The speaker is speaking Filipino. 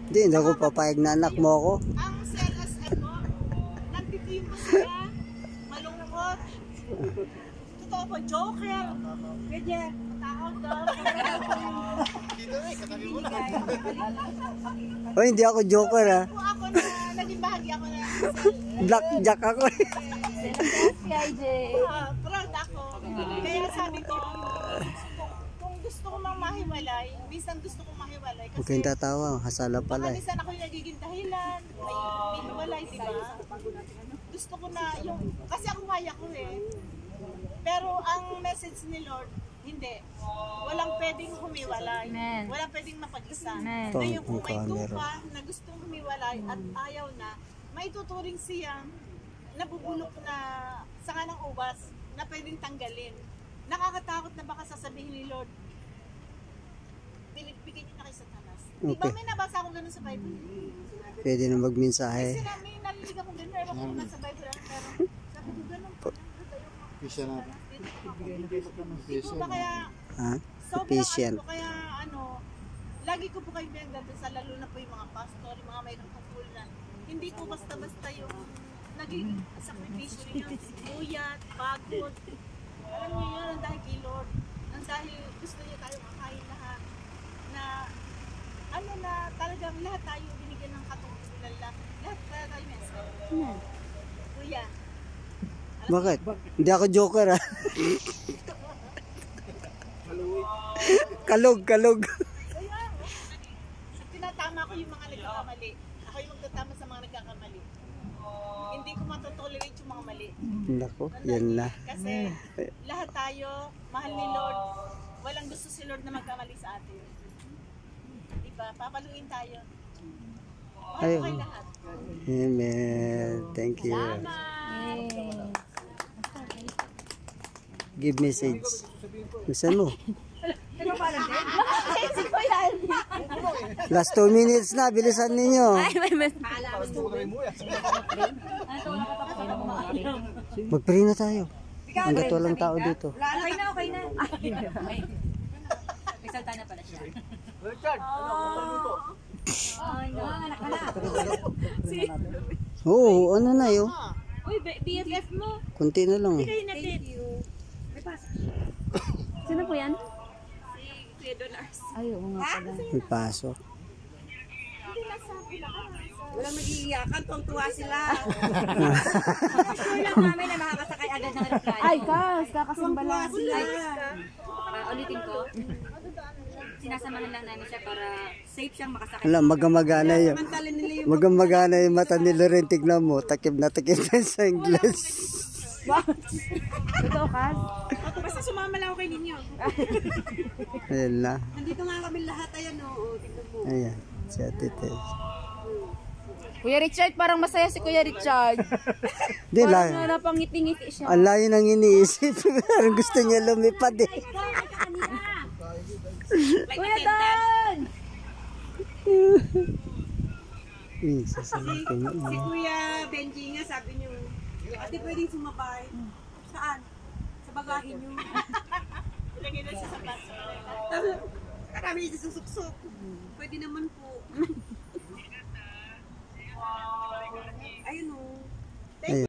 Hindi ako papayag na anak mo ako. Ang CLSM mo, nagtitim mo sila, malungkot. Totoo ba, joker? Pwede, tao daw. Oh, hindi ako joker ha. Kung ako na, naging bahagi ako na. Blackjack ako eh. Proud ako. Kaya sabi ko, kung gusto ko mang mahiwalay, minsan gusto ko mahiwalay. Huwag kayong tatawa, hasala pala eh. Minsan ako yung nagiging dahilan, may hiwalay, di ba? Gusto ko na yung, kasi ako kaya ko eh. Pero ang message ni Lord, hindi. Walang pwedeng humiwalay. Walang pwedeng mapag-isa. Ngayon kung may tupa na gustong humiwalay at ayaw na, may tuturing siyang nabubulok na sanga ng ubas na pwedeng tanggalin. Nakakatakot na baka sasabihin ni Lord, bigyan niyo na kay Satanas. Okay. Diba may nabasa akong ganun sa Bible? Pwede na magmensahe. Kasi may narinig akong ganun, ewan ko kung nasa Bible, pero sabi ko ganun po. Pisya na. Ito ba kaya, Ha? sobrang Efficient. ano po, kaya ano, lagi ko po kayo pinagdadasal, lalo na po yung mga pastor, yung mga mayroong kapulan. Hindi po basta-basta yung naging sakripisyo niyo, buyat, pagod. Alam niyo yun, ang dahil kay Lord. Ang dahil gusto niya tayo makain lahat. Na, ano na, talagang lahat tayo binigyan ng katungkulan lang. Lahat tayo mensa. Kuya. Bakit? Hindi ako joker ha. Kalog. Kaya, tinatama ko yung mga nagkakamali. Ako yung magtatama sa mga nagkakamali. Hindi ko matotolerate yung mga mali. Nako, yan na. Kasi lahat tayo, mahal ni Lord. Walang gusto si Lord na magkamali sa atin. Diba? Papaluin tayo. Mahal ko kayo lahat. Amen. Thank you. Give message. Gusto mo? Last 2 minutes na. Bilisan ninyo. Mag-pray na tayo. Hanggat walang tao dito. Okay na. May salta na pala siya. Richard, Oo, ano na yun? Uy, BFF mo. Kunti na lang. Thank you. May pasok. Sino po yan? Si Kuya Donars. Ay, oo nga pala. May pasok. Walang mag-iiyakan, tuwang-tuwa sila. Sure lang namin na makakasakay agad ng aeroplano. Ay, kakasambala sila. Ulitin ko. Sinasamahan lang namin siya para safe siyang makasakay. Alam, magamagana yun. Magamagana yung mata ni Loren. Tignan mo, takip na sa English. Totoo ka? Basta sumama lang ako kay ninyo. Ayan na. Nandito nga kami lahat. Ayan o. Tignan mo. Ayan, si Ate Tess. Kuya Richard, parang masaya si Kuya Richard. Di lang. Parang napangiti-ngiti siya. Ang layo nang iniisip. Parang gusto niya lumipad eh. Kuya Dan! Sasabihin ko na. Si Kuya Benji nga sabi niyo, ate pwedeng sumabay. Saan? Sa bagahe niyo. Ilagay na siya sa baso. Karami siya susuksok. Pwede naman po. Ayun o.